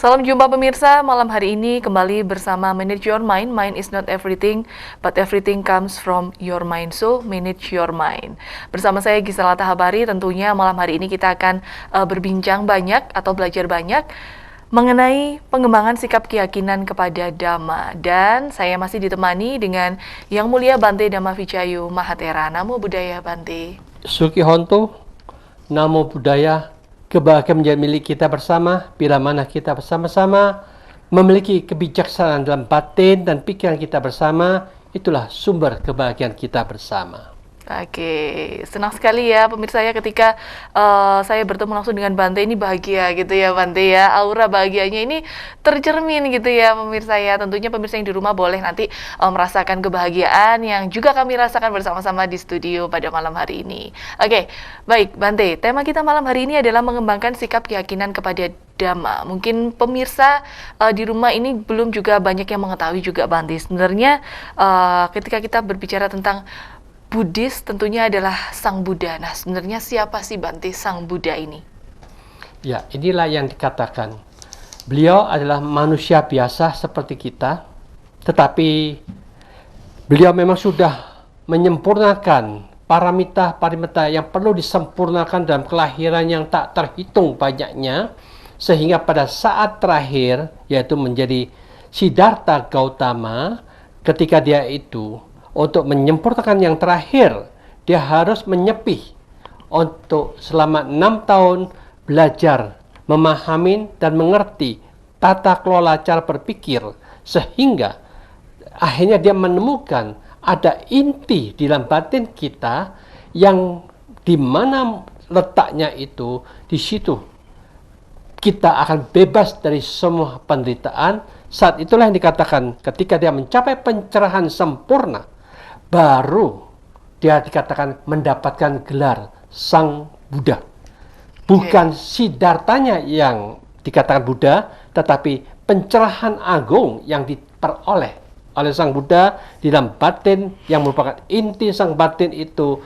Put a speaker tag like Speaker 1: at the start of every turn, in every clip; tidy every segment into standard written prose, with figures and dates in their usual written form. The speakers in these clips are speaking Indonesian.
Speaker 1: Salam jumpa pemirsa, malam hari ini kembali bersama Manage Your Mind. Mind is not everything, but everything comes from your mind. So, manage your mind. Bersama saya Gisela Tahabari, tentunya malam hari ini kita akan berbincang banyak atau belajar banyak mengenai pengembangan sikap keyakinan kepada Dhamma. Dan saya masih ditemani dengan Yang Mulia Bante Dhamma Vicayu Mahatera. Namo Buddhaya Bante.
Speaker 2: Suki Hontu, Namo Buddhaya. Kebahagiaan menjadi milik kita bersama, bila mana kita bersama-sama memiliki kebijaksanaan dalam batin dan pikiran kita bersama, itulah sumber kebahagiaan kita bersama.
Speaker 1: Oke, senang sekali ya pemirsa ya ketika saya bertemu langsung dengan Bante, ini bahagia gitu ya Bante ya, aura bahagianya ini tercermin gitu ya pemirsa ya. Tentunya pemirsa yang di rumah boleh nanti merasakan kebahagiaan yang juga kami rasakan bersama-sama di studio pada malam hari ini. Oke, baik Bante, tema kita malam hari ini adalah mengembangkan sikap keyakinan kepada Dhamma. Mungkin pemirsa di rumah ini belum juga banyak yang mengetahui juga Bante. Sebenarnya ketika kita berbicara tentang Buddhis tentunya adalah Sang Buddha. Nah, sebenarnya siapa sih Bante Sang Buddha ini?
Speaker 2: Ya, inilah yang dikatakan. Beliau adalah manusia biasa seperti kita, tetapi beliau memang sudah menyempurnakan paramita yang perlu disempurnakan dalam kelahiran yang tak terhitung banyaknya, sehingga pada saat terakhir, yaitu menjadi Siddhartha Gautama, ketika dia itu untuk menyempurnakan yang terakhir, dia harus menyepih untuk selama 6 tahun belajar, memahami dan mengerti tata kelola cara berpikir, sehingga akhirnya dia menemukan ada inti di dalam batin kita yang di mana letaknya itu, di situ kita akan bebas dari semua penderitaan. Saat itulah yang dikatakan ketika dia mencapai pencerahan sempurna, baru dia dikatakan mendapatkan gelar Sang Buddha. Bukan Siddhartanya yang dikatakan Buddha, tetapi pencerahan agung yang diperoleh oleh Sang Buddha di dalam batin yang merupakan inti sang batin itu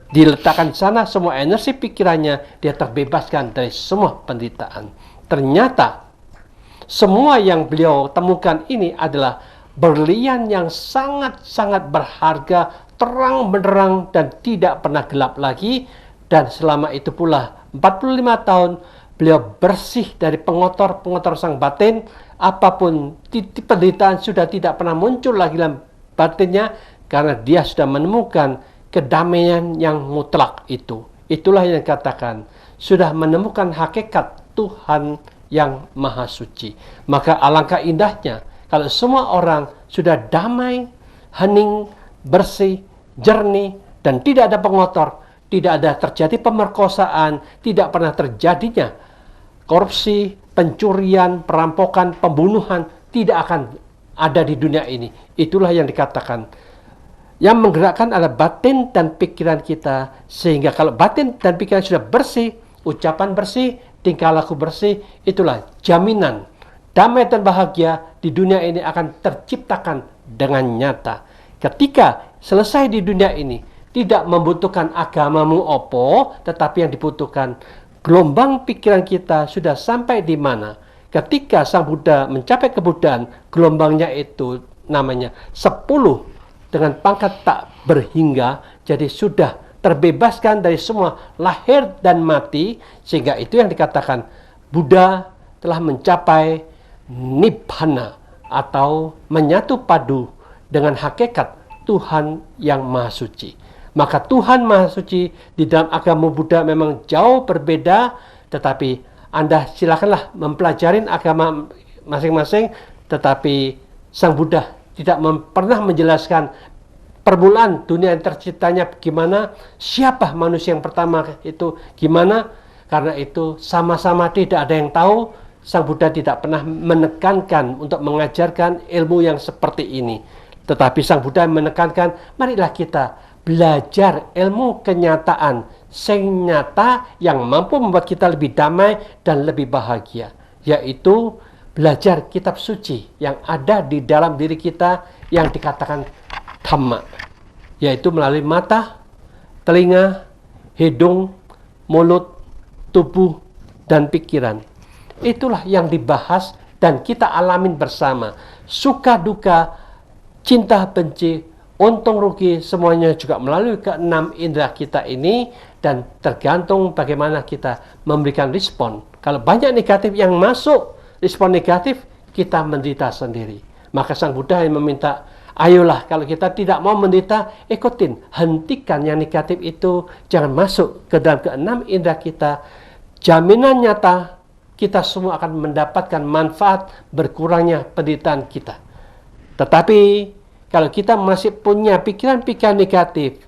Speaker 2: diletakkan di sana, semua energi pikirannya dia terbebaskan dari semua penderitaan. Ternyata semua yang beliau temukan ini adalah berlian yang sangat-sangat berharga, terang benderang dan tidak pernah gelap lagi. Dan selama itu pula 45 tahun beliau bersih dari pengotor-pengotor sang batin. Apapun titik penderitaan sudah tidak pernah muncul lagi dalam batinnya, karena dia sudah menemukan kedamaian yang mutlak itu. Itulah yang dikatakan sudah menemukan hakikat Tuhan yang Maha Suci. Maka alangkah indahnya kalau semua orang sudah damai, hening, bersih, jernih, dan tidak ada pengotor, tidak ada terjadi pemerkosaan, tidak pernah terjadinya korupsi, pencurian, perampokan, pembunuhan, tidak akan ada di dunia ini. Itulah yang dikatakan. Yang menggerakkan adalah batin dan pikiran kita, sehingga kalau batin dan pikiran sudah bersih, ucapan bersih, tingkah laku bersih, itulah jaminan damai dan bahagia di dunia ini akan terciptakan dengan nyata. Ketika selesai di dunia ini, tidak membutuhkan agamamu opo, tetapi yang dibutuhkan gelombang pikiran kita sudah sampai di mana. Ketika Sang Buddha mencapai kebuddhaan, gelombangnya itu namanya 10 dengan pangkat tak berhingga, jadi sudah terbebaskan dari semua lahir dan mati, sehingga itu yang dikatakan Buddha telah mencapai Nibbana atau menyatu padu dengan hakikat Tuhan yang Maha Suci. Maka Tuhan Maha Suci di dalam agama Buddha memang jauh berbeda, tetapi Anda silakanlah mempelajari agama masing-masing, tetapi Sang Buddha tidak pernah menjelaskan permulaan dunia yang terciptanya bagaimana, siapa manusia yang pertama itu gimana. Karena itu sama-sama tidak ada yang tahu. Sang Buddha tidak pernah menekankan untuk mengajarkan ilmu yang seperti ini. Tetapi Sang Buddha menekankan, marilah kita belajar ilmu kenyataan sing nyata yang mampu membuat kita lebih damai dan lebih bahagia. Yaitu belajar kitab suci yang ada di dalam diri kita yang dikatakan Dhamma. Yaitu melalui mata, telinga, hidung, mulut, tubuh, dan pikiran. Itulah yang dibahas dan kita alamin bersama. Suka duka, cinta benci, untung rugi, semuanya juga melalui keenam indera kita ini, dan tergantung bagaimana kita memberikan respon. Kalau banyak negatif yang masuk, respon negatif, kita menderita sendiri. Maka Sang Buddha yang meminta, ayolah kalau kita tidak mau menderita, ikutin, hentikan yang negatif itu, jangan masuk ke dalam keenam indera kita. Jaminan nyata, kita semua akan mendapatkan manfaat berkurangnya penderitaan kita. Tetapi kalau kita masih punya pikiran-pikiran negatif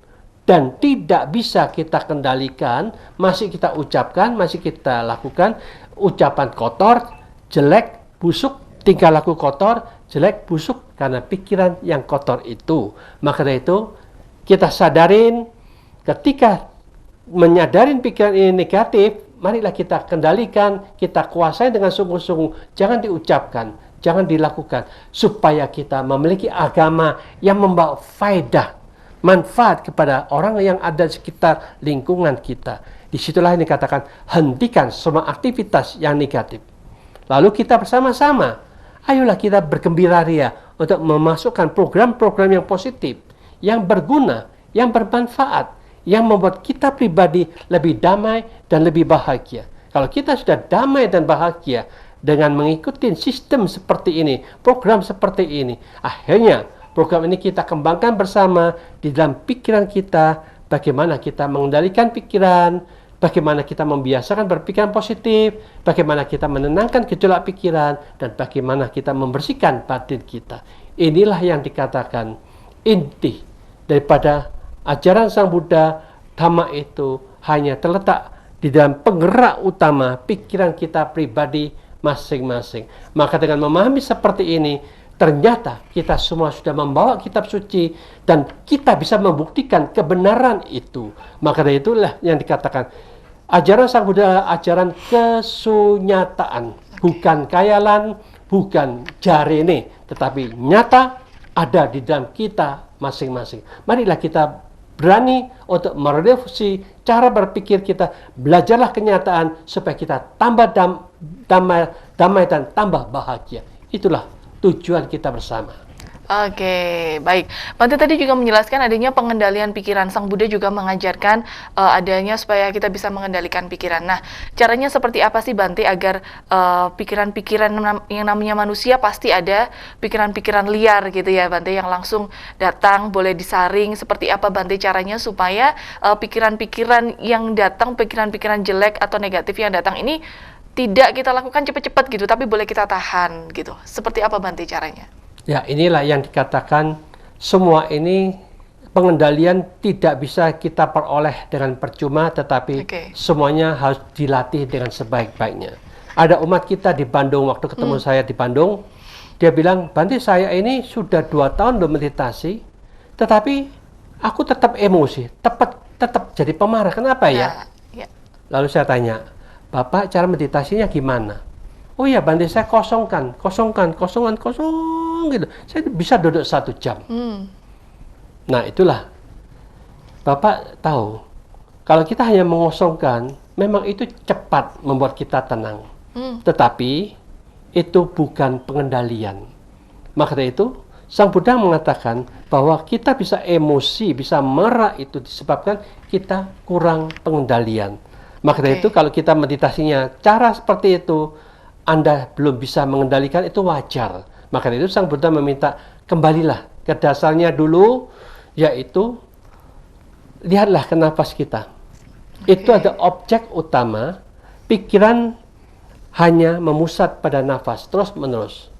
Speaker 2: dan tidak bisa kita kendalikan, masih kita ucapkan, masih kita lakukan ucapan kotor, jelek, busuk, tingkah laku kotor, jelek, busuk karena pikiran yang kotor itu. Maka dari itu kita sadarin, ketika menyadarin pikiran ini negatif, marilah kita kendalikan, kita kuasai dengan sungguh-sungguh. Jangan diucapkan, jangan dilakukan, supaya kita memiliki agama yang membawa faedah, manfaat kepada orang yang ada di sekitar lingkungan kita. Disitulah yang dikatakan, hentikan semua aktivitas yang negatif. Lalu kita bersama-sama, ayolah kita bergembira ria untuk memasukkan program-program yang positif, yang berguna, yang bermanfaat, yang membuat kita pribadi lebih damai dan lebih bahagia. Kalau kita sudah damai dan bahagia dengan mengikuti sistem seperti ini, program seperti ini, akhirnya program ini kita kembangkan bersama di dalam pikiran kita, bagaimana kita mengendalikan pikiran, bagaimana kita membiasakan berpikiran positif, bagaimana kita menenangkan gejolak pikiran, dan bagaimana kita membersihkan batin kita. Inilah yang dikatakan inti daripada ajaran Sang Buddha. Dhamma itu hanya terletak di dalam penggerak utama pikiran kita pribadi masing-masing. Maka dengan memahami seperti ini, ternyata kita semua sudah membawa kitab suci dan kita bisa membuktikan kebenaran itu. Maka dari itulah yang dikatakan ajaran Sang Buddha adalah ajaran kesunyataan, bukan khayalan, bukan jarene, tetapi nyata ada di dalam kita masing-masing. Marilah kita berani untuk merevisi cara berpikir kita, belajarlah kenyataan supaya kita tambah damai dan tambah bahagia. Itulah tujuan kita bersama.
Speaker 1: Oke, baik. Bante tadi juga menjelaskan adanya pengendalian pikiran. Sang Buddha juga mengajarkan adanya supaya kita bisa mengendalikan pikiran. Nah, caranya seperti apa sih Bante agar pikiran-pikiran yang namanya manusia pasti ada pikiran-pikiran liar gitu ya Bante yang langsung datang, boleh disaring. Seperti apa Bante caranya supaya pikiran-pikiran yang datang, pikiran-pikiran jelek atau negatif yang datang ini tidak kita lakukan cepat-cepat gitu, tapi boleh kita tahan gitu. Seperti apa Bante caranya?
Speaker 2: Ya, inilah yang dikatakan semua ini pengendalian tidak bisa kita peroleh dengan percuma, tetapi semuanya harus dilatih dengan sebaik-baiknya. Ada umat kita di Bandung, waktu ketemu saya di Bandung, dia bilang, Bante saya ini sudah 2 tahun meditasi, tetapi aku tetap emosi, tetap jadi pemarah. Kenapa ya? Lalu saya tanya, Bapak cara meditasinya gimana? Oh ya Bante saya kosongkan gitu. Saya bisa duduk 1 jam. Nah itulah, Bapak tahu, kalau kita hanya mengosongkan, memang itu cepat membuat kita tenang. Tetapi itu bukan pengendalian. Maka dari itu, Sang Buddha mengatakan bahwa kita bisa emosi, bisa marah itu disebabkan kita kurang pengendalian. Maka dari itu kalau kita meditasinya cara seperti itu, Anda belum bisa mengendalikan, itu wajar. Maka dari itu Sang Buddha meminta kembalilah ke dasarnya dulu, yaitu lihatlah ke nafas kita. Itu ada objek utama, pikiran hanya memusat pada nafas terus menerus.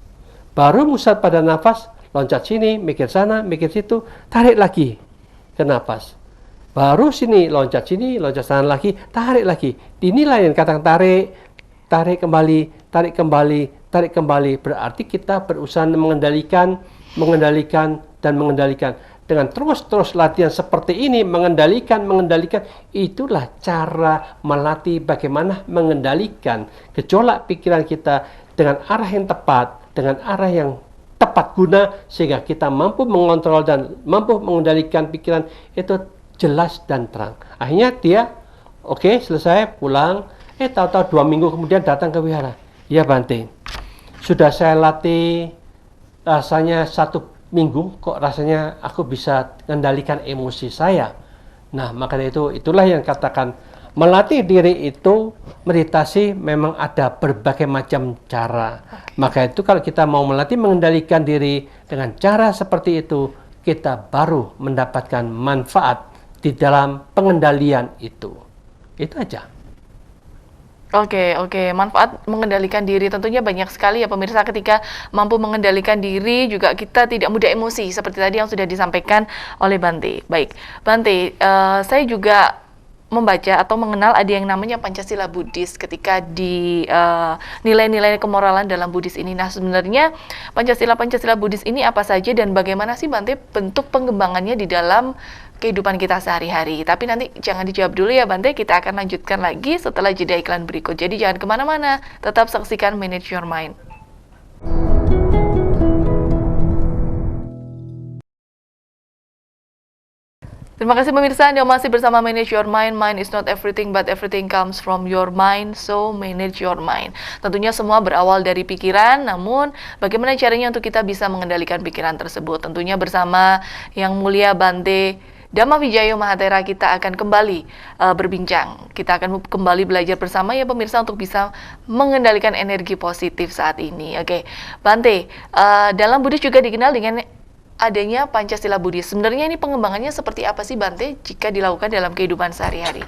Speaker 2: Baru musat pada nafas, loncat sini, mikir sana, mikir situ, tarik lagi ke nafas. Baru sini, loncat sana lagi, tarik lagi. Inilah yang katakan tarik kembali. Berarti kita berusaha mengendalikan. Dengan terus latihan seperti ini, mengendalikan. Itulah cara melatih bagaimana mengendalikan gejolak pikiran kita dengan arah yang tepat, dengan arah yang tepat guna, sehingga kita mampu mengontrol dan mampu mengendalikan pikiran itu jelas dan terang. Akhirnya dia, oke, selesai, pulang. Tahu-tahu 2 minggu kemudian datang ke wihara. Ya Bante, sudah saya latih rasanya 1 minggu, kok rasanya aku bisa mengendalikan emosi saya. Nah, maka itulah yang katakan melatih diri itu, meditasi memang ada berbagai macam cara. Maka itu kalau kita mau melatih mengendalikan diri dengan cara seperti itu, kita baru mendapatkan manfaat di dalam pengendalian itu. Itu aja.
Speaker 1: Oke, manfaat mengendalikan diri tentunya banyak sekali ya pemirsa. Ketika mampu mengendalikan diri juga kita tidak mudah emosi seperti tadi yang sudah disampaikan oleh Bante. Baik, Bante, saya juga membaca atau mengenal ada yang namanya Pancasila Buddhis ketika di nilai-nilai kemoralan dalam Buddhis ini. Nah, sebenarnya Pancasila Buddhis ini apa saja dan bagaimana sih Bante bentuk pengembangannya di dalam kehidupan kita sehari-hari? Tapi nanti jangan dijawab dulu ya Bante, kita akan lanjutkan lagi setelah jeda iklan berikut. Jadi jangan kemana-mana, tetap saksikan Manage Your Mind. Terima kasih pemirsa, Anda masih bersama Manage Your Mind. Mind is not everything, but everything comes from your mind, so manage your mind. Tentunya semua berawal dari pikiran, namun bagaimana caranya untuk kita bisa mengendalikan pikiran tersebut? Tentunya bersama Yang Mulia Bante Dhamma Wijayo Mahatera kita akan kembali berbincang. Kita akan kembali belajar bersama ya pemirsa untuk bisa mengendalikan energi positif saat ini. Oke, Bante, dalam Buddhis juga dikenal dengan adanya Pancasila Buddhis. Sebenarnya ini pengembangannya seperti apa sih Bante jika dilakukan dalam kehidupan sehari-hari?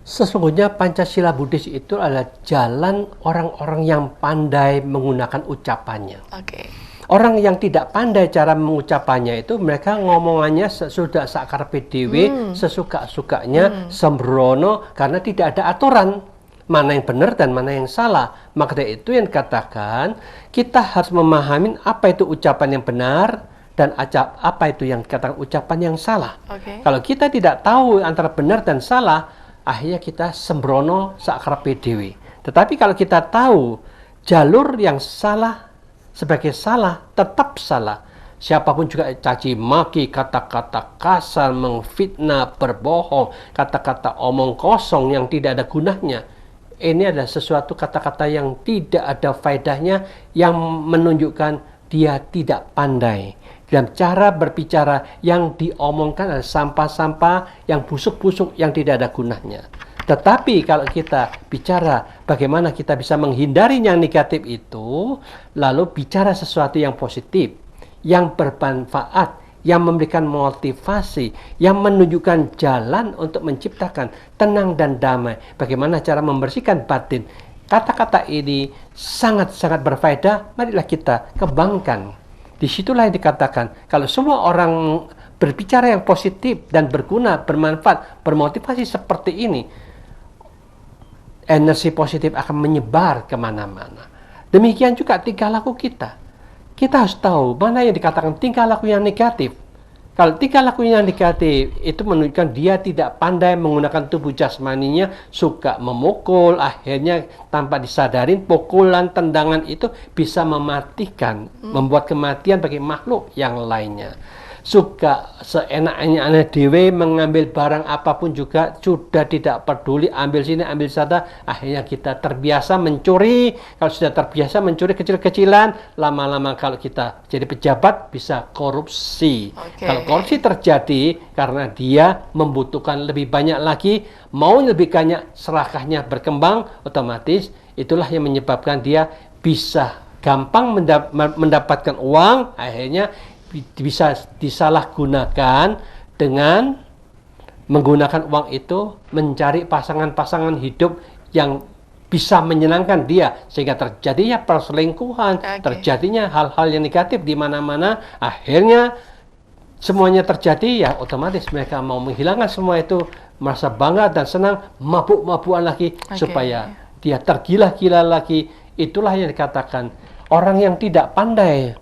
Speaker 2: Sesungguhnya Pancasila Buddhis itu adalah jalan orang-orang yang pandai menggunakan ucapannya.
Speaker 1: Oke.
Speaker 2: Orang yang tidak pandai cara mengucapannya itu mereka ngomongannya sudah sakarpe dewe, sesuka-sukanya, sembrono karena tidak ada aturan mana yang benar dan mana yang salah. Maka dari itu yang dikatakan kita harus memahami apa itu ucapan yang benar dan apa itu yang dikatakan ucapan yang salah. Kalau kita tidak tahu antara benar dan salah, akhirnya kita sembrono sakarpe dewe. Tetapi kalau kita tahu jalur yang salah sebagai salah, tetap salah. Siapapun juga caci maki, kata-kata kasar, mengfitnah, berbohong, kata-kata omong kosong yang tidak ada gunanya. Ini adalah sesuatu kata-kata yang tidak ada faedahnya, yang menunjukkan dia tidak pandai. Dan cara berbicara yang diomongkan adalah sampah-sampah yang busuk-busuk yang tidak ada gunanya. Tetapi kalau kita bicara bagaimana kita bisa menghindari yang negatif itu, lalu bicara sesuatu yang positif, yang bermanfaat, yang memberikan motivasi, yang menunjukkan jalan untuk menciptakan tenang dan damai. Bagaimana cara membersihkan batin. Kata-kata ini sangat-sangat berfaedah, marilah kita kembangkan. Disitulah yang dikatakan, kalau semua orang berbicara yang positif dan berguna, bermanfaat, bermotivasi seperti ini, energi positif akan menyebar kemana-mana. Demikian juga tingkah laku kita. Kita harus tahu mana yang dikatakan tingkah laku yang negatif. Kalau tingkah laku yang negatif, itu menunjukkan dia tidak pandai menggunakan tubuh jasmaninya, suka memukul, akhirnya tanpa disadarin, pukulan, tendangan itu bisa mematikan, membuat kematian bagi makhluk yang lainnya. Suka seenaknya anak dewe mengambil barang apapun juga sudah tidak peduli, ambil sini ambil sana, akhirnya kita terbiasa mencuri. Kalau sudah terbiasa mencuri kecil-kecilan, lama-lama kalau kita jadi pejabat bisa korupsi. Kalau korupsi terjadi karena dia membutuhkan lebih banyak lagi, mau lebih banyak, serakahnya berkembang, otomatis itulah yang menyebabkan dia bisa gampang mendapatkan uang, akhirnya bisa disalahgunakan dengan menggunakan uang itu mencari pasangan-pasangan hidup yang bisa menyenangkan dia, sehingga terjadinya perselingkuhan, terjadinya hal-hal yang negatif di mana-mana, akhirnya semuanya terjadi, ya otomatis mereka mau menghilangkan semua itu, merasa bangga dan senang, mabuk-mabukan lagi supaya dia tergila-gila lagi. Itulah yang dikatakan orang yang tidak pandai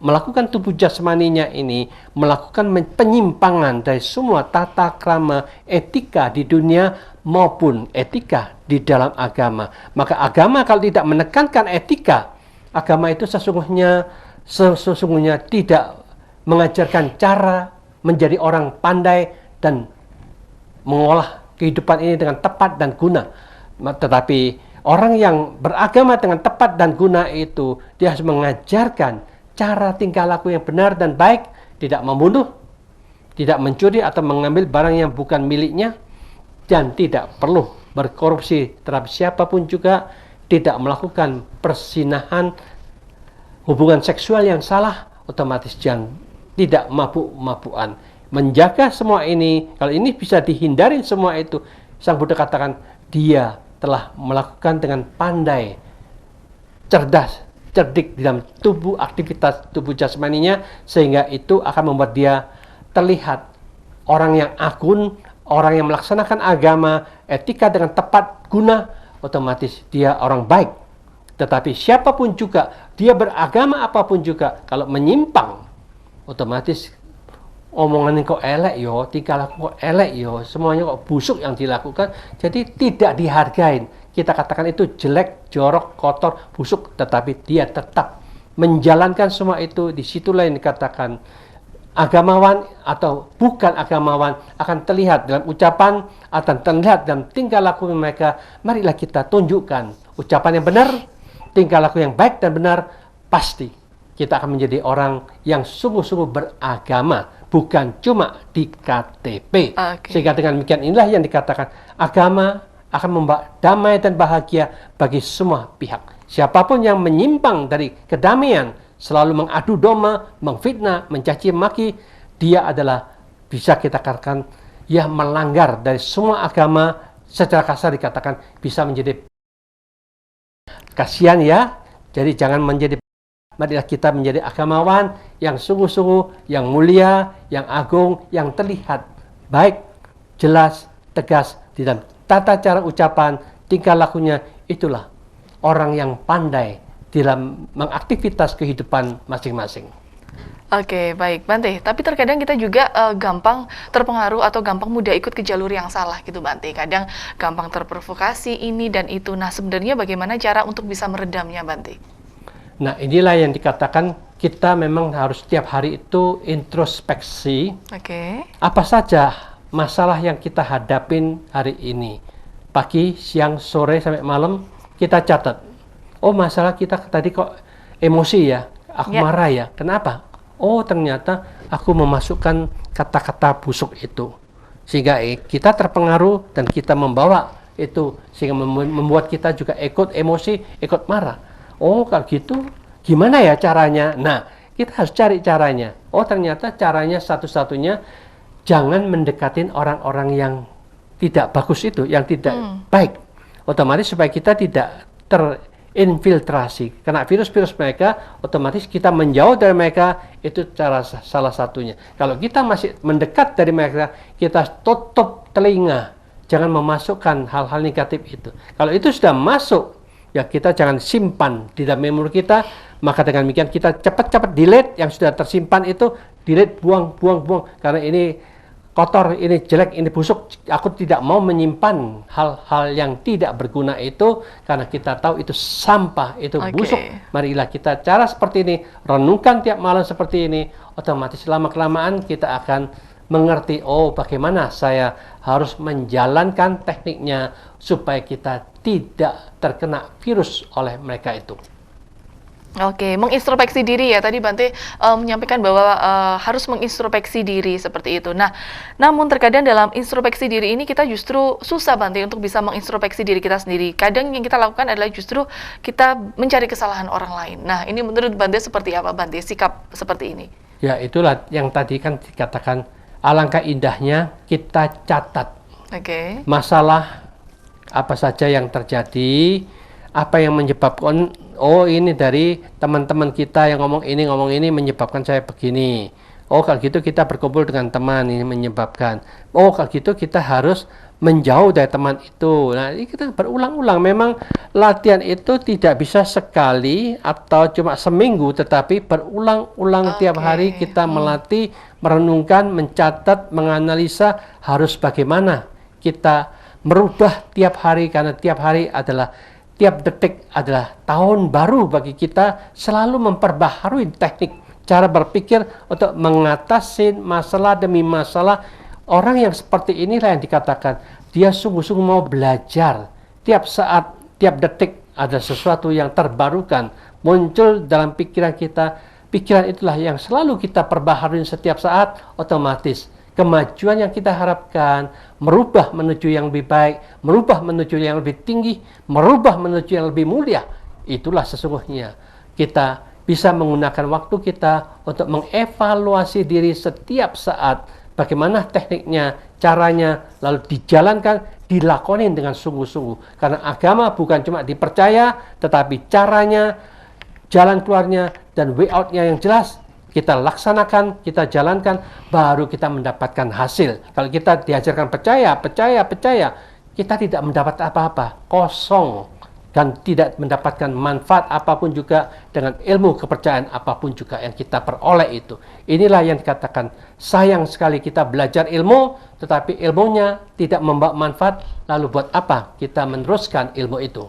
Speaker 2: melakukan tubuh jasmaninya ini, melakukan penyimpangan dari semua tata krama etika di dunia maupun etika di dalam agama. Maka agama kalau tidak menekankan etika, agama itu sesungguhnya tidak mengajarkan cara menjadi orang pandai dan mengolah kehidupan ini dengan tepat dan guna. Tetapi Orang yang beragama dengan tepat dan guna itu, dia harus mengajarkan cara tingkah laku yang benar dan baik, tidak membunuh, tidak mencuri atau mengambil barang yang bukan miliknya, dan tidak perlu berkorupsi terhadap siapapun juga, tidak melakukan persinahan, hubungan seksual yang salah, otomatis jangan tidak mabuk-mabukan. Menjaga semua ini, kalau ini bisa dihindarin semua itu, Sang Buddha katakan dia telah melakukan dengan pandai, cerdas, cerdik di dalam tubuh, aktivitas tubuh jasmaninya, sehingga itu akan membuat dia terlihat orang yang agun, orang yang melaksanakan agama, etika dengan tepat guna, otomatis dia orang baik. Tetapi siapapun juga, dia beragama apapun juga, kalau menyimpang, otomatis omongannya kok elek yo, tingkah laku kok elek yo, semuanya kok busuk yang dilakukan, jadi tidak dihargain. Kita katakan itu jelek, jorok, kotor, busuk, tetapi dia tetap menjalankan semua itu. Di situlah yang dikatakan agamawan atau bukan agamawan akan terlihat dalam ucapan, akan terlihat dalam tingkah laku mereka. Marilah kita tunjukkan ucapan yang benar, tingkah laku yang baik dan benar, pasti kita akan menjadi orang yang sungguh-sungguh beragama, bukan cuma di KTP. Sehingga dengan demikian inilah yang dikatakan agama akan membawa damai dan bahagia bagi semua pihak. Siapapun yang menyimpang dari kedamaian, selalu mengadu domba, memfitnah, mencaci maki, dia adalah bisa kita katakan ya melanggar dari semua agama. Secara kasar dikatakan bisa menjadi kasihan ya. Jadi jangan menjadi, marilah kita menjadi agamawan yang sungguh-sungguh, yang mulia, yang agung, yang terlihat baik, jelas, tegas di dalam tata cara ucapan, tingkah lakunya. Itulah orang yang pandai dalam mengaktivitas kehidupan masing-masing.
Speaker 1: Oke, baik Bante. Tapi terkadang kita juga gampang terpengaruh atau gampang mudah ikut ke jalur yang salah gitu Bante. Kadang gampang terprovokasi ini dan itu. Nah sebenarnya bagaimana cara untuk bisa meredamnya Bante?
Speaker 2: Nah inilah yang dikatakan kita memang harus setiap hari itu introspeksi. Apa saja masalah yang kita hadapin hari ini, pagi, siang, sore, sampai malam, kita catat. Oh masalah kita tadi kok emosi ya, aku marah ya, kenapa? Oh ternyata aku memasukkan kata-kata busuk itu, sehingga kita terpengaruh dan kita membawa itu, sehingga membuat kita juga ikut emosi, ikut marah. Oh kalau gitu gimana ya caranya? Nah kita harus cari caranya. Oh ternyata caranya satu-satunya, jangan mendekatin orang-orang yang tidak bagus itu, yang tidak baik. Otomatis supaya kita tidak terinfiltrasi. Karena virus-virus mereka, otomatis kita menjauh dari mereka, itu cara salah satunya. Kalau kita masih mendekat dari mereka, kita tutup telinga. Jangan memasukkan hal-hal negatif itu. Kalau itu sudah masuk, ya kita jangan simpan di dalam memori kita. Maka dengan demikian kita cepat-cepat delete yang sudah tersimpan itu, delete, buang. Karena ini kotor, ini jelek, ini busuk. Aku tidak mau menyimpan hal-hal yang tidak berguna itu, karena kita tahu itu sampah, itu busuk. Marilah kita cara seperti ini, renungkan tiap malam seperti ini, otomatis lama-kelamaan kita akan mengerti, oh bagaimana saya harus menjalankan tekniknya supaya kita tidak terkena virus oleh mereka itu.
Speaker 1: Oke, mengintrospeksi diri ya. Tadi Bante menyampaikan bahwa harus mengintrospeksi diri seperti itu. Nah, namun terkadang dalam introspeksi diri ini kita justru susah Bante untuk bisa mengintrospeksi diri kita sendiri. Kadang yang kita lakukan adalah justru kita mencari kesalahan orang lain. Nah, ini menurut Bante seperti apa Bante sikap seperti ini? Ya, itulah yang tadi kan dikatakan alangkah indahnya kita catat. Masalah apa saja yang terjadi, apa yang menyebabkan, oh ini dari teman-teman kita yang ngomong ini menyebabkan saya begini. Oh kalau gitu kita berkumpul dengan teman ini menyebabkan. Oh kalau gitu kita harus menjauh dari teman itu. Nah ini kita berulang-ulang. Memang latihan itu tidak bisa sekali atau cuma seminggu, tetapi berulang-ulang tiap hari kita melatih, merenungkan, mencatat, menganalisa harus bagaimana kita merubah tiap hari, karena tiap hari adalah, tiap detik adalah tahun baru bagi kita, selalu memperbaharui teknik cara berpikir untuk mengatasi masalah demi masalah. Orang yang seperti inilah yang dikatakan dia sungguh-sungguh mau belajar. Tiap saat
Speaker 2: tiap detik ada sesuatu yang terbarukan muncul dalam pikiran kita. Pikiran itulah yang selalu kita perbaharui setiap saat, otomatis kemajuan yang kita harapkan, merubah menuju yang lebih baik, merubah menuju yang lebih tinggi, merubah menuju yang lebih mulia. Itulah sesungguhnya kita bisa menggunakan waktu kita untuk mengevaluasi diri setiap saat. Bagaimana tekniknya, caranya, lalu dijalankan, dilakonin dengan sungguh-sungguh. Karena agama bukan cuma dipercaya, tetapi caranya, jalan keluarnya, dan way out-nya yang jelas, kita laksanakan, kita jalankan, baru kita mendapatkan hasil. Kalau kita diajarkan percaya, kita tidak mendapat apa-apa, kosong, dan tidak mendapatkan manfaat apapun juga dengan ilmu kepercayaan apapun juga yang kita peroleh itu. Inilah yang dikatakan, sayang sekali kita belajar ilmu, tetapi ilmunya tidak membawa manfaat, lalu buat apa kita meneruskan ilmu itu?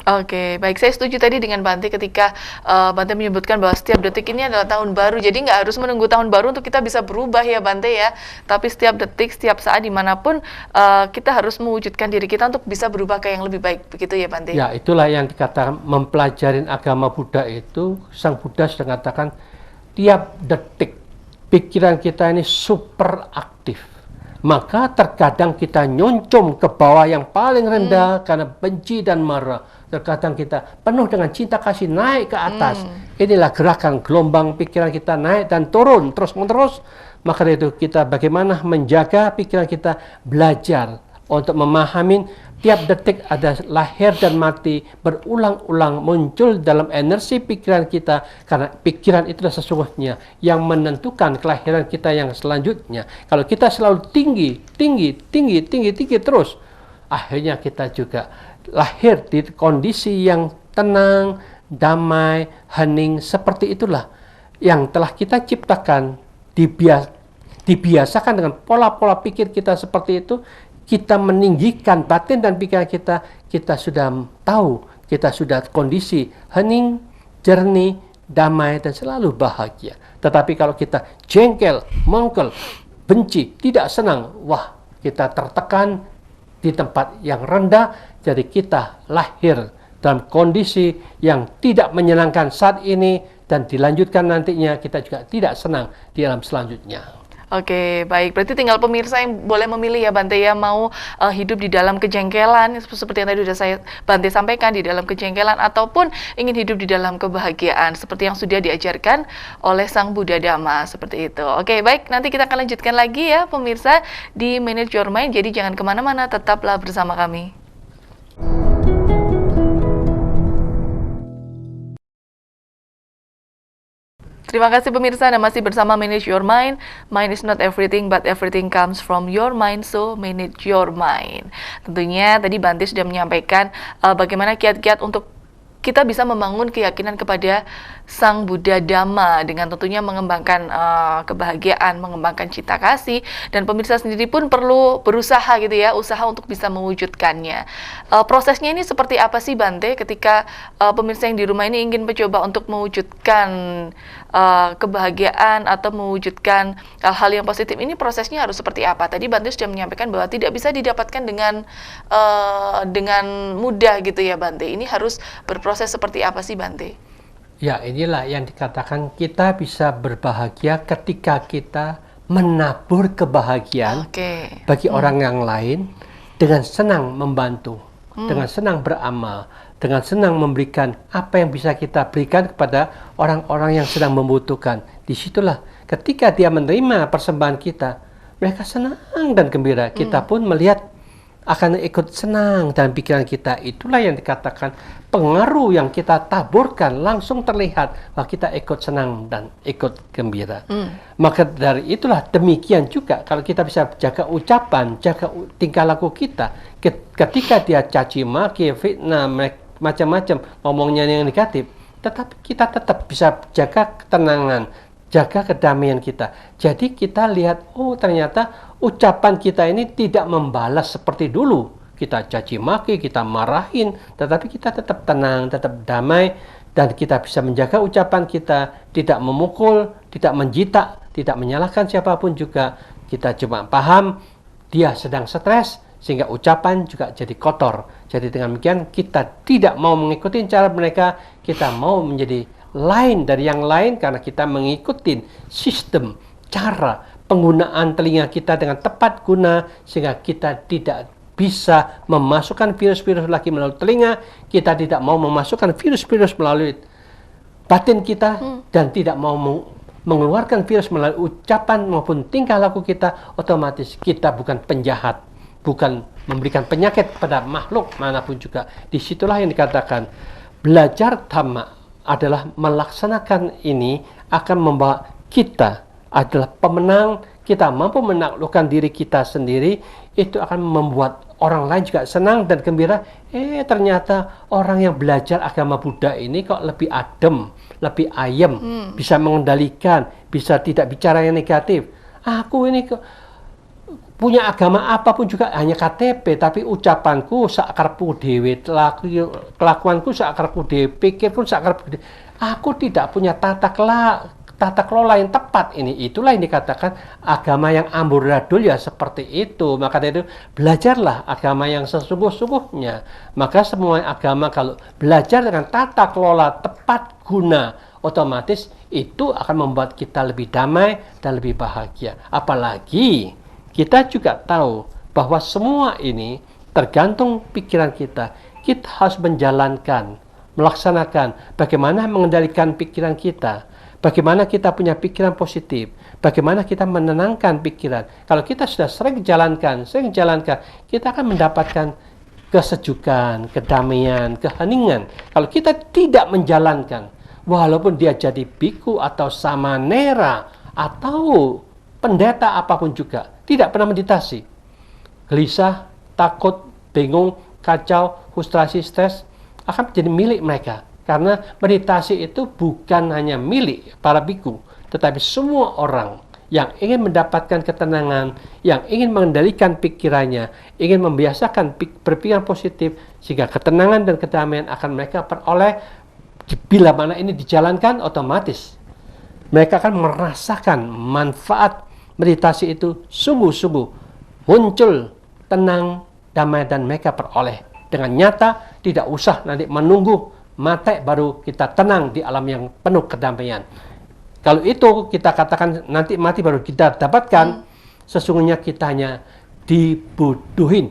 Speaker 1: Oke, baik. Saya setuju tadi dengan Bante ketika Bante menyebutkan bahwa setiap detik ini adalah tahun baru. Jadi nggak harus menunggu tahun baru untuk kita bisa berubah ya Bante ya. Tapi setiap detik, setiap saat, dimanapun kita harus mewujudkan diri kita untuk bisa berubah ke yang lebih baik. Begitu ya Bante?
Speaker 2: Ya, itulah yang dikatakan mempelajari agama Buddha itu. Sang Buddha sudah mengatakan tiap detik pikiran kita ini super aktif. Maka terkadang kita nyoncom ke bawah yang paling rendah karena benci dan marah. Terkadang kita penuh dengan cinta kasih naik ke atas. Inilah gerakan gelombang pikiran kita naik dan turun terus-menerus. Maka dari itu kita bagaimana menjaga pikiran kita, belajar untuk memahami tiap detik ada lahir dan mati berulang-ulang muncul dalam energi pikiran kita, karena pikiran itulah sesungguhnya yang menentukan kelahiran kita yang selanjutnya. Kalau kita selalu tinggi terus, akhirnya kita juga lahir di kondisi yang tenang, damai, hening. Seperti itulah yang telah kita ciptakan, dibiasakan dengan pola-pola pikir kita seperti itu. Kita meninggikan batin dan pikiran kita, kita sudah tahu, kita sudah kondisi hening, jernih, damai, dan selalu bahagia. Tetapi kalau kita jengkel, mongkel, benci, tidak senang, wah, kita tertekan di tempat yang rendah, jadi kita lahir dalam kondisi yang tidak menyenangkan saat ini, dan dilanjutkan nantinya kita juga tidak senang di alam selanjutnya.
Speaker 1: Oke, baik. Berarti tinggal pemirsa yang boleh memilih ya Bante ya, mau hidup di dalam kejengkelan seperti yang tadi sudah saya Bante sampaikan, di dalam kejengkelan, ataupun ingin hidup di dalam kebahagiaan seperti yang sudah diajarkan oleh Sang Buddha Dhamma, seperti itu. Oke, baik. Nanti kita akan lanjutkan lagi ya pemirsa di Manage Your Mind. Jadi jangan kemana-mana, tetaplah bersama kami. Terima kasih pemirsa, Anda masih bersama Manage Your Mind. Mind is not everything, but everything comes from your mind, so manage your mind. Tentunya tadi Bante sudah menyampaikan bagaimana kiat-kiat untuk kita bisa membangun keyakinan kepada Sang Buddha Dhamma dengan tentunya mengembangkan kebahagiaan, mengembangkan cinta kasih, dan pemirsa sendiri pun perlu berusaha gitu ya, usaha untuk bisa mewujudkannya. Prosesnya ini seperti apa sih Bante ketika pemirsa yang di rumah ini ingin mencoba untuk mewujudkan kebahagiaan atau mewujudkan hal-hal yang positif ini, prosesnya harus seperti apa? Tadi Bante sudah menyampaikan bahwa tidak bisa didapatkan dengan mudah gitu ya Bante. Ini harus berproses seperti apa sih Bante?
Speaker 2: Ya, inilah yang dikatakan kita bisa berbahagia ketika kita menabur kebahagiaan bagi orang yang lain dengan senang membantu, dengan senang beramal, dengan senang memberikan apa yang bisa kita berikan kepada orang-orang yang sedang membutuhkan. Disitulah ketika dia menerima persembahan kita, mereka senang dan gembira. Kita pun melihat akan ikut senang dalam pikiran kita. Itulah yang dikatakan pengaruh yang kita taburkan langsung terlihat bahwa kita ikut senang dan ikut gembira. Maka dari itulah demikian juga kalau kita bisa jaga ucapan, jaga tingkah laku kita, ketika dia caci maki, fitnah, macam-macam ngomongnya yang negatif, tetapi kita tetap bisa jaga ketenangan, jaga kedamaian kita. Jadi kita lihat, oh ternyata ucapan kita ini tidak membalas seperti dulu. Kita caci maki, kita marahin, tetapi kita tetap tenang, tetap damai, dan kita bisa menjaga ucapan kita, tidak memukul, tidak menjitak, tidak menyalahkan siapapun juga. Kita cuma paham dia sedang stres, sehingga ucapan juga jadi kotor. Jadi dengan demikian kita tidak mau mengikuti cara mereka, kita mau menjadi lain dari yang lain karena kita mengikuti sistem, cara penggunaan telinga kita dengan tepat guna sehingga kita tidak bisa memasukkan virus-virus lagi melalui telinga, kita tidak mau memasukkan virus-virus melalui batin kita dan tidak mau mengeluarkan virus melalui ucapan maupun tingkah laku kita, otomatis kita bukan penjahat, bukan memberikan penyakit pada makhluk manapun juga. Disitulah yang dikatakan belajar dhamma adalah melaksanakan ini akan membawa kita adalah pemenang, kita mampu menaklukkan diri kita sendiri, itu akan membuat orang lain juga senang dan gembira. Ternyata orang yang belajar agama Buddha ini kok lebih adem, lebih ayem, bisa mengendalikan, bisa tidak bicara yang negatif. Aku ini punya agama apapun juga hanya KTP, tapi ucapanku sakarepku dhewe, kelakuanku sakarepku dhewe, pikirku sakarepku dhewe. Aku tidak punya tata kelola yang tepat ini. Itulah yang dikatakan agama yang amburadul ya seperti itu. Maka dari itu belajarlah agama yang sesungguh-sungguhnya. Maka semua agama kalau belajar dengan tata kelola tepat guna, otomatis itu akan membuat kita lebih damai dan lebih bahagia. Apalagi kita juga tahu bahwa semua ini tergantung pikiran kita. Kita harus menjalankan, melaksanakan bagaimana mengendalikan pikiran kita. Bagaimana kita punya pikiran positif, bagaimana kita menenangkan pikiran. Kalau kita sudah sering jalankan, kita akan mendapatkan kesejukan, kedamaian, keheningan. Kalau kita tidak menjalankan, walaupun dia jadi biku atau samanera atau pendeta apapun juga, tidak pernah meditasi, gelisah, takut, bingung, kacau, frustrasi, stres akan menjadi milik mereka. Karena meditasi itu bukan hanya milik para biku, tetapi semua orang yang ingin mendapatkan ketenangan, yang ingin mengendalikan pikirannya, ingin membiasakan berpikiran positif, sehingga ketenangan dan kedamaian akan mereka peroleh. Bila mana ini dijalankan, otomatis mereka akan merasakan manfaat meditasi itu sungguh-sungguh muncul, tenang, damai, dan mereka peroleh dengan nyata, tidak usah nanti menunggu mati baru kita tenang di alam yang penuh kedamaian. Kalau itu kita katakan nanti mati baru kita dapatkan, sesungguhnya kita hanya dibodohin.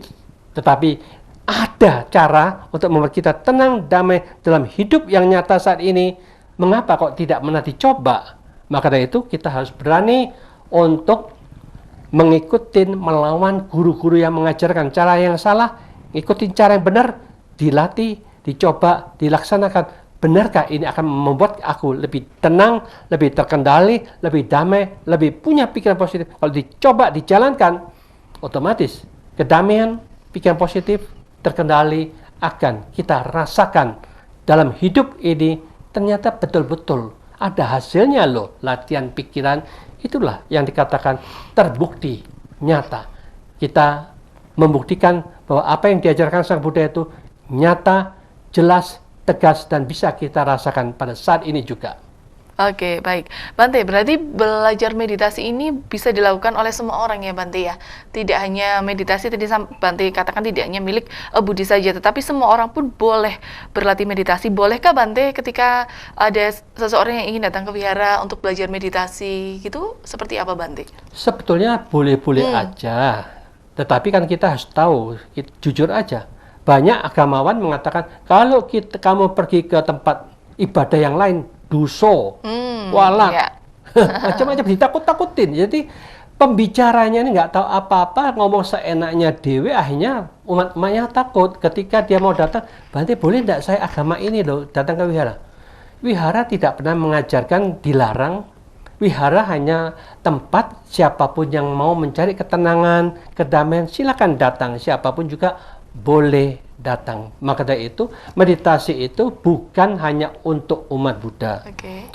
Speaker 2: Tetapi ada cara untuk membuat kita tenang, damai dalam hidup yang nyata saat ini. Mengapa kok tidak pernah dicoba? Maka dari itu kita harus berani untuk mengikuti, melawan guru-guru yang mengajarkan cara yang salah, ikutin cara yang benar, dilatih, dicoba, dilaksanakan. Benarkah ini akan membuat aku lebih tenang, lebih terkendali, lebih damai, lebih punya pikiran positif? Kalau dicoba, dijalankan, otomatis kedamaian, pikiran positif, terkendali akan kita rasakan dalam hidup ini. Ternyata betul-betul ada hasilnya loh, latihan pikiran. Itulah yang dikatakan terbukti nyata. Kita membuktikan bahwa apa yang diajarkan Sang Buddha itu nyata, jelas, tegas, dan bisa kita rasakan pada saat ini juga.
Speaker 1: Oke, baik. Bante, berarti belajar meditasi ini bisa dilakukan oleh semua orang ya, Bante ya? Tidak hanya meditasi, tadi Bante katakan tidak hanya milik Budi saja, tetapi semua orang pun boleh berlatih meditasi. Bolehkah Bante ketika ada seseorang yang ingin datang ke wihara untuk belajar meditasi, gitu? Seperti apa, Bante?
Speaker 2: Sebetulnya boleh-boleh aja. Tetapi kan kita harus tahu, jujur aja. Banyak agamawan mengatakan, kalau kamu pergi ke tempat ibadah yang lain, duso, walak,
Speaker 1: ya.
Speaker 2: macam-macam ditakut-takutin. Jadi pembicaranya ini nggak tahu apa-apa, ngomong seenaknya dewe, akhirnya umat-umatnya takut. Ketika dia mau datang, Bante boleh nggak saya agama ini loh datang ke wihara? Wihara tidak pernah mengajarkan dilarang. Wihara hanya tempat siapapun yang mau mencari ketenangan, kedamaian, silakan datang. Siapapun juga boleh datang. Maka dari itu, meditasi itu bukan hanya untuk umat Buddha.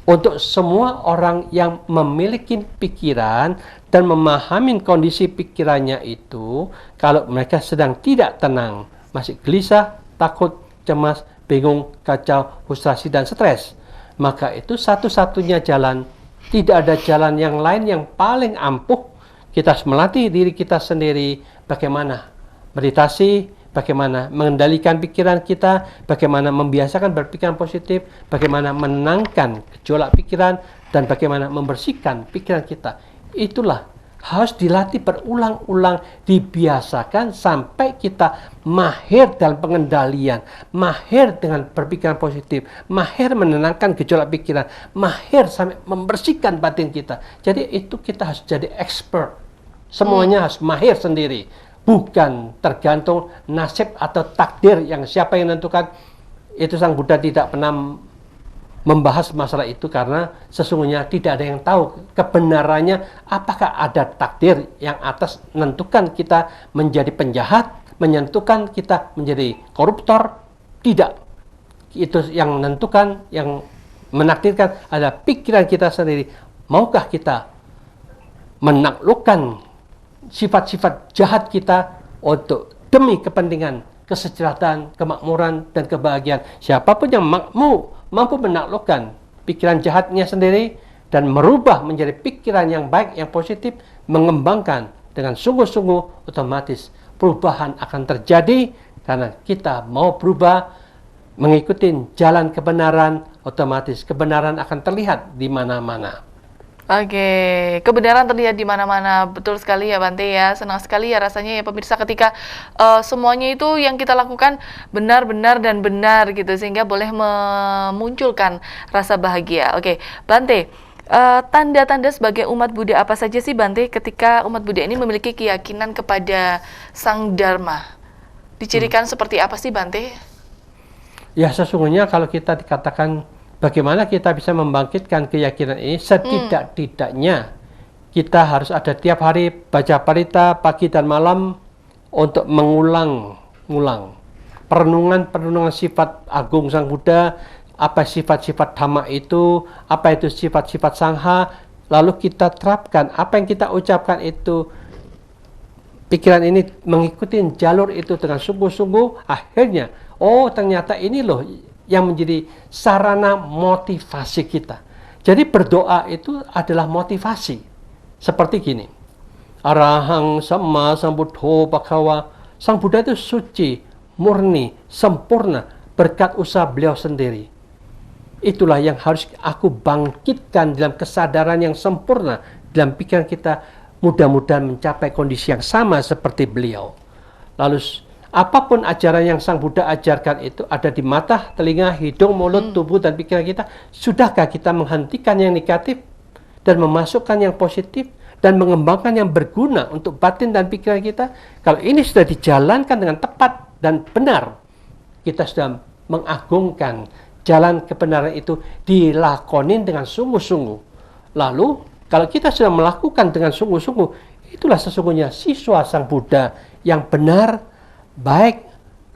Speaker 2: Untuk semua orang yang memiliki pikiran dan memahami kondisi pikirannya itu, kalau mereka sedang tidak tenang, masih gelisah, takut, cemas, bingung, kacau, frustrasi, dan stres, maka itu satu-satunya jalan. Tidak ada jalan yang lain yang paling ampuh. Kita harus melatih diri kita sendiri bagaimana meditasi, bagaimana mengendalikan pikiran kita, bagaimana membiasakan berpikiran positif, bagaimana menenangkan gejolak pikiran, dan bagaimana membersihkan pikiran kita. Itulah harus dilatih berulang-ulang, dibiasakan sampai kita mahir dalam pengendalian, mahir dengan berpikiran positif, mahir menenangkan gejolak pikiran, mahir sampai membersihkan batin kita. Jadi itu kita harus jadi expert. Semuanya harus mahir sendiri, bukan tergantung nasib atau takdir yang siapa yang menentukan. Itu Sang Buddha tidak pernah membahas masalah itu karena sesungguhnya tidak ada yang tahu kebenarannya, apakah ada takdir yang atas menentukan kita menjadi penjahat, menentukan kita menjadi koruptor. Tidak. Itu yang menentukan, yang menakdirkan adalah pikiran kita sendiri. Maukah kita menaklukkan sifat-sifat jahat kita untuk demi kepentingan kesejahteraan, kemakmuran, dan kebahagiaan. Siapapun yang mampu menaklukkan pikiran jahatnya sendiri dan merubah menjadi pikiran yang baik, yang positif, mengembangkan dengan sungguh-sungguh, otomatis perubahan akan terjadi karena kita mau berubah, mengikuti jalan kebenaran, otomatis kebenaran akan terlihat di mana-mana.
Speaker 1: Oke, kebenaran terlihat di mana-mana, betul sekali ya Bante ya. Senang sekali ya rasanya ya pemirsa ketika semuanya itu yang kita lakukan benar-benar dan benar gitu, sehingga boleh memunculkan rasa bahagia. Oke, Bante, tanda-tanda sebagai umat Buddha apa saja sih Bante ketika umat Buddha ini memiliki keyakinan kepada Sang Dharma? Dicirikan seperti apa sih Bante?
Speaker 2: Ya sesungguhnya kalau kita dikatakan bagaimana kita bisa membangkitkan keyakinan ini, setidak-tidaknya kita harus ada tiap hari baca parita pagi dan malam untuk mengulang perenungan sifat agung Sang Buddha, apa sifat-sifat Dhamma itu, apa itu sifat-sifat Sangha, lalu kita terapkan apa yang kita ucapkan itu. Pikiran ini mengikuti jalur itu dengan sungguh-sungguh, akhirnya ternyata ini loh yang menjadi sarana motivasi kita. Jadi berdoa itu adalah motivasi. Seperti gini. Arahang Samma Sambuddho Bhagawa. Sang Buddha itu suci, murni, sempurna berkat usaha beliau sendiri. Itulah yang harus aku bangkitkan dalam kesadaran yang sempurna dalam pikiran kita, mudah-mudahan mencapai kondisi yang sama seperti beliau. Lalu apapun ajaran yang Sang Buddha ajarkan itu ada di mata, telinga, hidung, mulut, tubuh, dan pikiran kita. Sudahkah kita menghentikan yang negatif dan memasukkan yang positif dan mengembangkan yang berguna untuk batin dan pikiran kita? Kalau ini sudah dijalankan dengan tepat dan benar, kita sudah mengagungkan jalan kebenaran itu, dilakonin dengan sungguh-sungguh. Lalu kalau kita sudah melakukan dengan sungguh-sungguh, itulah sesungguhnya siswa Sang Buddha yang benar, baik,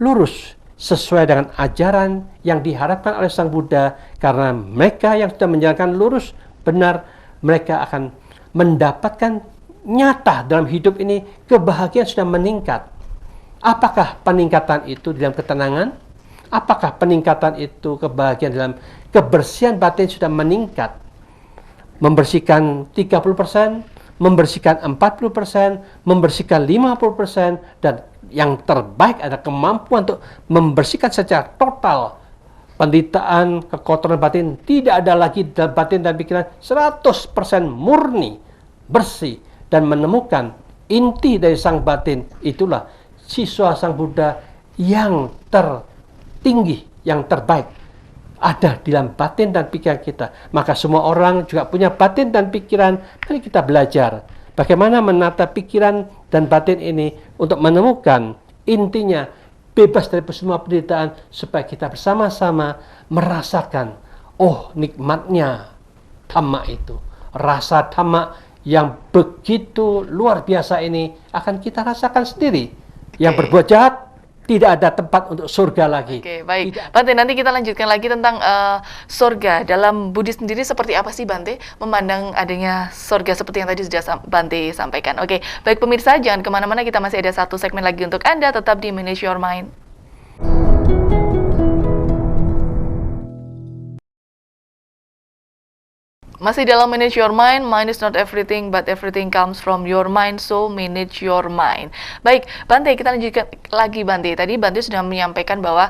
Speaker 2: lurus, sesuai dengan ajaran yang diharapkan oleh Sang Buddha. Karena mereka yang sudah menjalankan lurus, benar, mereka akan mendapatkan nyata dalam hidup ini, kebahagiaan sudah meningkat. Apakah peningkatan itu dalam ketenangan? Apakah peningkatan itu kebahagiaan dalam kebersihan batin sudah meningkat? Membersihkan 30%, membersihkan 40%, membersihkan 50%, dan yang terbaik ada kemampuan untuk membersihkan secara total penderitaan, kekotoran batin. Tidak ada lagi dalam batin dan pikiran, 100% murni, bersih, dan menemukan inti dari sang batin. Itulah siswa Sang Buddha yang tertinggi, yang terbaik, ada di dalam batin dan pikiran kita. Maka semua orang juga punya batin dan pikiran. Mari kita belajar bagaimana menata pikiran dan batin ini untuk menemukan intinya, bebas dari semua penderitaan, supaya kita bersama-sama merasakan nikmatnya Dhamma itu. Rasa Dhamma yang begitu luar biasa ini akan kita rasakan sendiri. Yang berbuat jahat tidak ada tempat untuk surga lagi.
Speaker 1: Oke, baik. Bante, nanti kita lanjutkan lagi tentang surga. Dalam Buddhis sendiri seperti apa sih Bante memandang adanya surga seperti yang tadi sudah Bante sampaikan. Oke, baik pemirsa, jangan kemana-mana, kita masih ada satu segmen lagi untuk Anda, tetap di Manage Your Mind. Masih dalam manage your mind, mind is not everything, but everything comes from your mind, so manage your mind. Baik, Bante, kita lanjutkan lagi Bante. Tadi Bante sudah menyampaikan bahwa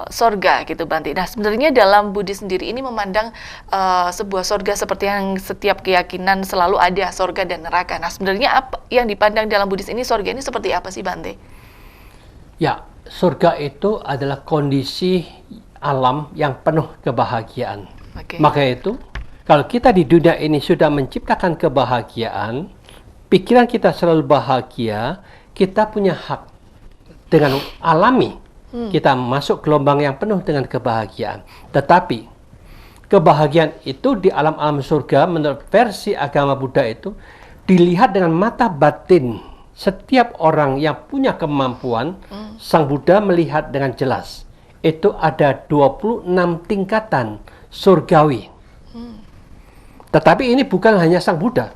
Speaker 1: sorga gitu Bante. Nah, sebenarnya dalam Buddhis sendiri ini memandang sebuah sorga seperti yang setiap keyakinan selalu ada sorga dan neraka. Nah, sebenarnya apa yang dipandang dalam Buddhis ini, sorga ini seperti apa sih Bante?
Speaker 2: Ya, surga itu adalah kondisi alam yang penuh kebahagiaan.
Speaker 1: Oke.
Speaker 2: Maka itu, kalau kita di dunia ini sudah menciptakan kebahagiaan, pikiran kita selalu bahagia, kita punya hak dengan alami. Kita masuk gelombang yang penuh dengan kebahagiaan. Tetapi, kebahagiaan itu di alam-alam surga, menurut versi agama Buddha itu, dilihat dengan mata batin. Setiap orang yang punya kemampuan, Sang Buddha melihat dengan jelas. Itu ada 26 tingkatan surgawi. Tetapi ini bukan hanya Sang Buddha.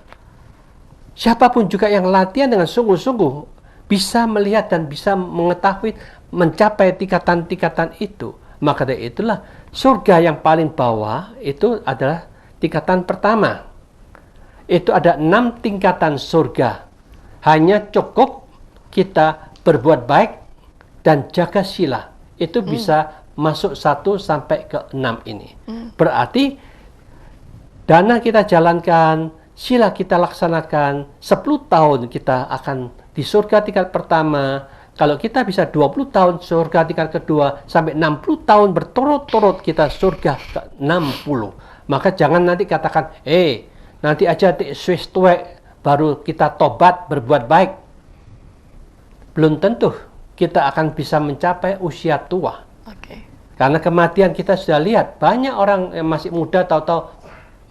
Speaker 2: Siapapun juga yang latihan dengan sungguh-sungguh bisa melihat dan bisa mengetahui mencapai tingkatan-tingkatan itu. Maka dari itulah surga yang paling bawah itu adalah tingkatan pertama. Itu ada 6 tingkatan surga. Hanya cukup kita berbuat baik dan jaga sila. Itu bisa masuk 1 sampai ke 6 ini. Berarti dana kita jalankan, sila kita laksanakan, 10 tahun kita akan di surga tingkat pertama. Kalau kita bisa 20 tahun surga tingkat kedua, sampai 60 tahun berturut-turut kita surga ke 60. Maka jangan nanti katakan, nanti aja di Swiss tuwek baru kita tobat berbuat baik. Belum tentu kita akan bisa mencapai usia tua.
Speaker 1: Oke.
Speaker 2: Karena kematian kita sudah lihat, banyak orang yang masih muda tahu-tahu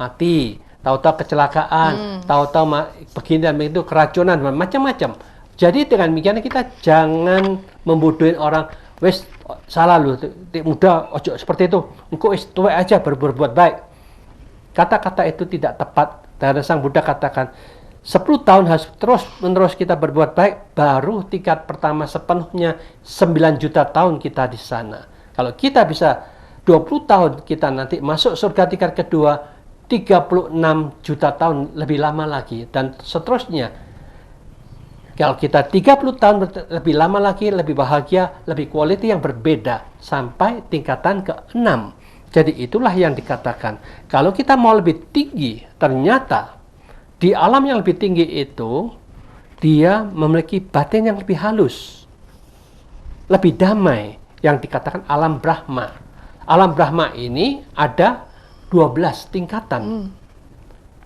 Speaker 2: mati, tahu-tahu kecelakaan, tahu-tahu begini dan begitu, keracunan, macam-macam. Jadi dengan demikian kita jangan membodohin orang, wes salah lu, muda ojo seperti itu, engkau wis tuwek aja berbuat baik. Kata-kata itu tidak tepat. Karena Sang Buddha katakan 10 tahun harus terus-menerus kita berbuat baik, baru tingkat pertama sepenuhnya 9 juta tahun kita di sana. Kalau kita bisa 20 tahun kita nanti masuk surga tingkat kedua, 36 juta tahun lebih lama lagi, dan seterusnya. Kalau kita 30 tahun lebih lama lagi, lebih bahagia, lebih quality yang berbeda, sampai tingkatan ke-6. Jadi itulah yang dikatakan, kalau kita mau lebih tinggi, ternyata di alam yang lebih tinggi itu, dia memiliki batin yang lebih halus, lebih damai, yang dikatakan alam Brahma. Alam Brahma ini ada 12 tingkatan.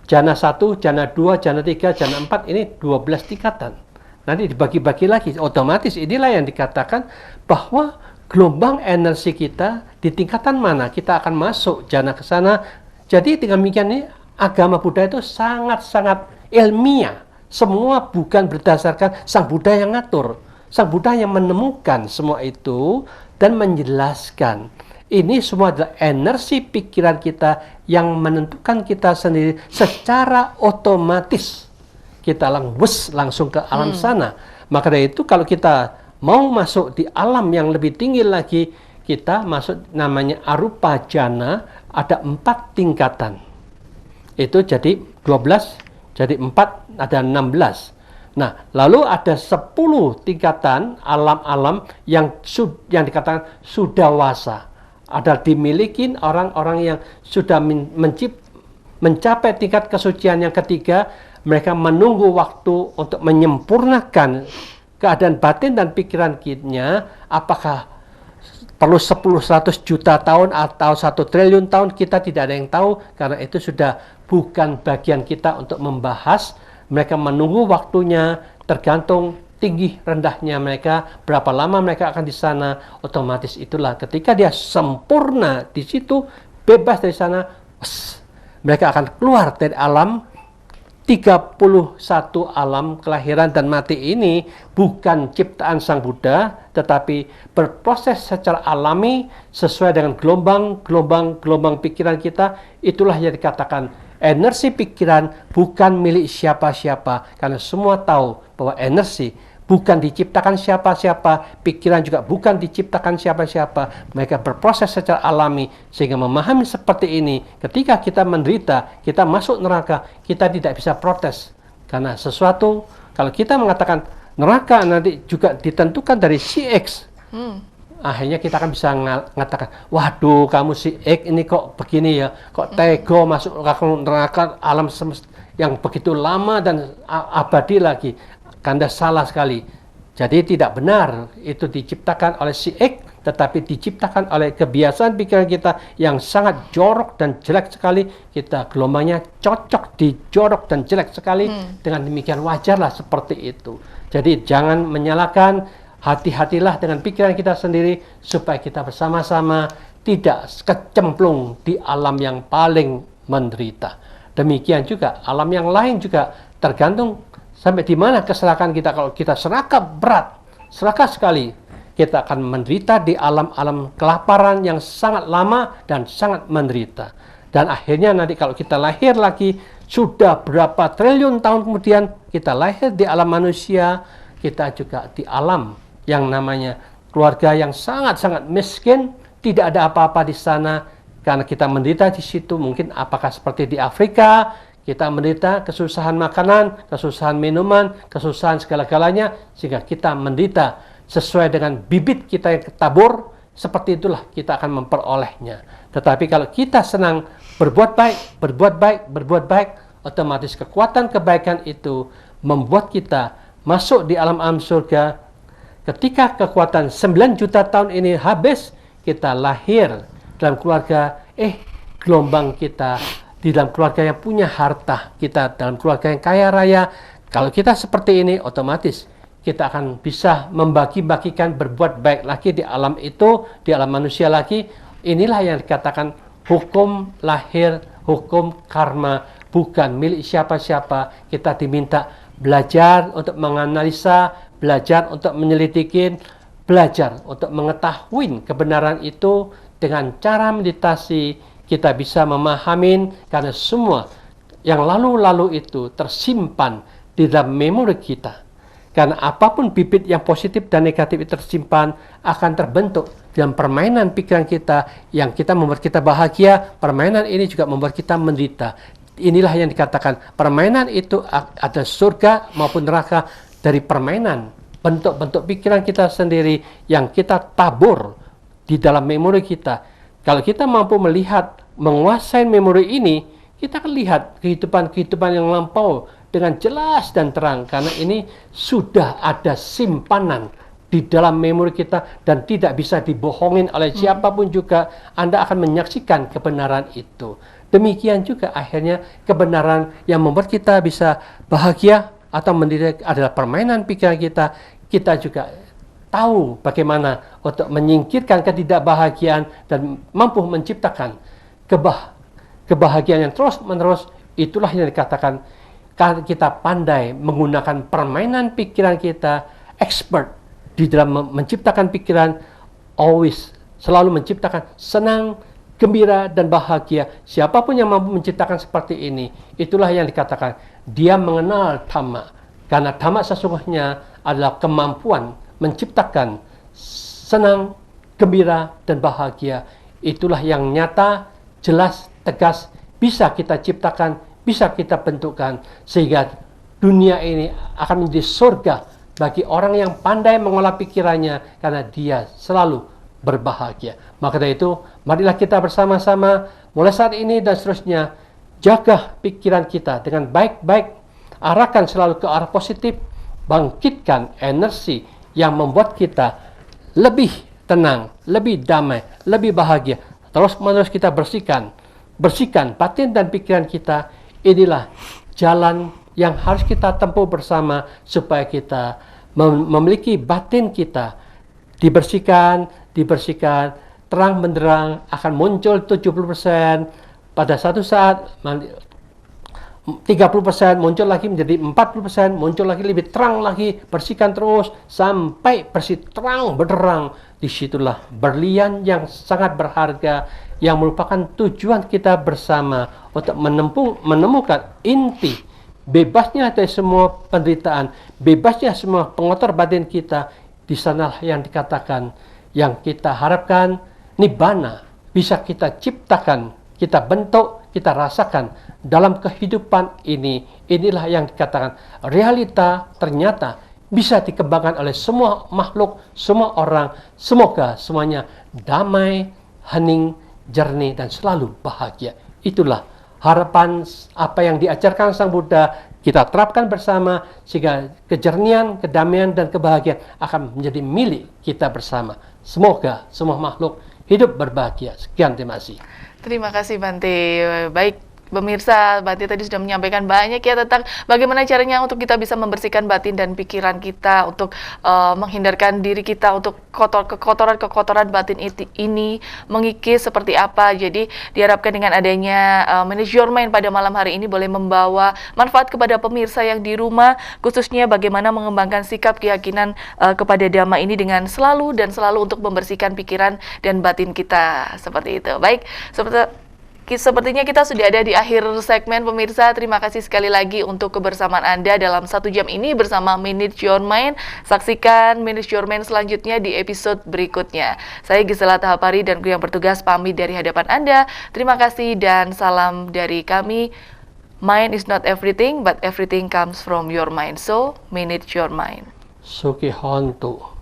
Speaker 2: Jana 1, jana 2, jana 3, jana 4, ini 12 tingkatan. Nanti dibagi-bagi lagi, otomatis inilah yang dikatakan bahwa gelombang energi kita di tingkatan mana kita akan masuk jana ke sana. Jadi dengan demikian ini agama Buddha itu sangat-sangat ilmiah. Semua bukan berdasarkan Sang Buddha yang ngatur. Sang Buddha yang menemukan semua itu dan menjelaskan. Ini semua adalah energi pikiran kita yang menentukan kita sendiri secara otomatis. Kita langsung ke alam sana. Maka dari itu kalau kita mau masuk di alam yang lebih tinggi lagi, kita masuk namanya arupa jana, ada 4 tingkatan. Itu jadi 12, jadi 4, ada 16. Nah, lalu ada 10 tingkatan alam-alam yang dikatakan sudawasa. Ada dimiliki orang-orang yang sudah mencapai tingkat kesucian yang ketiga. Mereka menunggu waktu untuk menyempurnakan keadaan batin dan pikiran kita. Apakah perlu 10-100 juta tahun atau 1 triliun tahun, kita tidak ada yang tahu, karena itu sudah bukan bagian kita untuk membahas. Mereka menunggu waktunya, tergantung tinggi rendahnya mereka, berapa lama mereka akan di sana. Otomatis itulah ketika dia sempurna di situ, bebas dari sana, mereka akan keluar dari alam 31 alam kelahiran dan mati ini. Bukan ciptaan Sang Buddha, tetapi berproses secara alami sesuai dengan gelombang pikiran kita. Itulah yang dikatakan energi pikiran bukan milik siapa-siapa, karena semua tahu bahwa energi bukan diciptakan siapa-siapa, pikiran juga bukan diciptakan siapa-siapa. Mereka berproses secara alami, sehingga memahami seperti ini. Ketika kita menderita, kita masuk neraka, kita tidak bisa protes. Karena sesuatu, kalau kita mengatakan neraka nanti juga ditentukan dari si X, akhirnya kita akan bisa mengatakan, waduh kamu si X ini kok begini ya, kok tego masuk neraka alam semesta yang begitu lama dan abadi lagi. Anda salah sekali. Jadi tidak benar itu diciptakan oleh si X, tetapi diciptakan oleh kebiasaan pikiran kita yang sangat jorok dan jelek sekali. Kita gelombangnya cocok di jorok dan jelek sekali. Dengan demikian wajarlah seperti itu. Jadi jangan menyalahkan, hati-hatilah dengan pikiran kita sendiri supaya kita bersama-sama tidak kecemplung di alam yang paling menderita. Demikian juga alam yang lain juga tergantung sampai di mana keserakahan kita. Kalau kita serakah berat, serakah sekali, kita akan menderita di alam-alam kelaparan yang sangat lama dan sangat menderita. Dan akhirnya nanti kalau kita lahir lagi, sudah berapa triliun tahun kemudian, kita lahir di alam manusia, kita juga di alam yang namanya keluarga yang sangat-sangat miskin, tidak ada apa-apa di sana, karena kita menderita di situ. Mungkin apakah seperti di Afrika, kita menderita kesusahan makanan, kesusahan minuman, kesusahan segala-galanya, sehingga kita menderita sesuai dengan bibit kita yang ketabur. Seperti itulah kita akan memperolehnya. Tetapi kalau kita senang berbuat baik, otomatis kekuatan kebaikan itu membuat kita masuk di alam-alam surga. Ketika kekuatan 9 juta tahun ini habis, kita lahir dalam keluarga, gelombang kita di dalam keluarga yang punya harta, kita dalam keluarga yang kaya raya. Kalau kita seperti ini, otomatis kita akan bisa membagi-bagikan, berbuat baik lagi di alam itu, di alam manusia lagi. Inilah yang dikatakan hukum lahir, hukum karma, bukan milik siapa-siapa. Kita diminta belajar untuk menganalisa, belajar untuk menyelidikin, belajar untuk mengetahui kebenaran itu. Dengan cara meditasi, kita bisa memahamin, karena semua yang lalu-lalu itu tersimpan di dalam memori kita. Karena apapun bibit yang positif dan negatif itu tersimpan, akan terbentuk dalam permainan pikiran kita, yang kita membuat kita bahagia. Permainan ini juga membuat kita menderita. Inilah yang dikatakan permainan itu ada surga maupun neraka dari permainan bentuk-bentuk pikiran kita sendiri yang kita tabur di dalam memori kita. Kalau kita mampu melihat, menguasai memori ini, kita akan lihat kehidupan-kehidupan yang lampau dengan jelas dan terang, karena ini sudah ada simpanan di dalam memori kita dan tidak bisa dibohongin oleh siapapun juga. Anda akan menyaksikan kebenaran itu. Demikian juga akhirnya kebenaran yang membuat kita bisa bahagia atau menderita adalah permainan pikiran kita. Kita juga tahu bagaimana untuk menyingkirkan ketidakbahagiaan dan mampu menciptakan kebahagiaan yang terus-menerus. Itulah yang dikatakan kita pandai menggunakan permainan pikiran kita, expert di dalam menciptakan pikiran, always selalu menciptakan senang, gembira, dan bahagia. Siapapun yang mampu menciptakan seperti ini, itulah yang dikatakan dia mengenal Dhamma. Karena Dhamma sesungguhnya adalah kemampuan menciptakan senang, gembira, dan bahagia. Itulah yang nyata, jelas, tegas, bisa kita ciptakan, bisa kita bentukkan, sehingga dunia ini akan menjadi surga bagi orang yang pandai mengolah pikirannya, karena dia selalu berbahagia. Maka dari itu, marilah kita bersama-sama mulai saat ini dan seterusnya jaga pikiran kita dengan baik-baik, arahkan selalu ke arah positif, bangkitkan energi yang membuat kita lebih tenang, lebih damai, lebih bahagia. Terus-menerus kita bersihkan batin dan pikiran kita. Inilah jalan yang harus kita tempuh bersama supaya kita memiliki batin kita dibersihkan, terang benderang, akan muncul 70%, pada satu saat 30%, muncul lagi menjadi 40%, muncul lagi lebih terang lagi, bersihkan terus sampai bersih terang benderang. Disitulah berlian yang sangat berharga yang merupakan tujuan kita bersama untuk menemukan inti bebasnya dari semua penderitaan, bebasnya semua pengotor batin kita, di sanalah yang dikatakan, yang kita harapkan nibbana bisa kita ciptakan, kita bentuk, kita rasakan dalam kehidupan ini. Inilah yang dikatakan realita ternyata bisa dikembangkan oleh semua makhluk, semua orang. Semoga semuanya damai, hening, jernih, dan selalu bahagia. Itulah harapan apa yang diajarkan Sang Buddha, kita terapkan bersama sehingga kejernihan, kedamaian, dan kebahagiaan akan menjadi milik kita bersama. Semoga semua makhluk hidup berbahagia. Sekian, terima kasih.
Speaker 1: Terima kasih Bante. Baik pemirsa, Bante tadi sudah menyampaikan banyak ya tentang bagaimana caranya untuk kita bisa membersihkan batin dan pikiran kita, untuk menghindarkan diri kita untuk kekotoran batin ini, mengikis seperti apa. Jadi diharapkan dengan adanya Manage Your Mind pada malam hari ini boleh membawa manfaat kepada pemirsa yang di rumah, khususnya bagaimana mengembangkan sikap keyakinan kepada Dhamma ini dengan selalu untuk membersihkan pikiran dan batin kita. Seperti itu. Baik, sepertinya kita sudah ada di akhir segmen pemirsa. Terima kasih sekali lagi untuk kebersamaan Anda dalam 1 jam ini bersama Manage Your Mind. Saksikan Manage Your Mind selanjutnya di episode berikutnya. Saya Gisela Tahapari dan kru yang bertugas pamit dari hadapan Anda. Terima kasih dan salam dari kami. Mind is not everything, but everything comes from your mind. So, manage your mind.
Speaker 2: Sukihontu.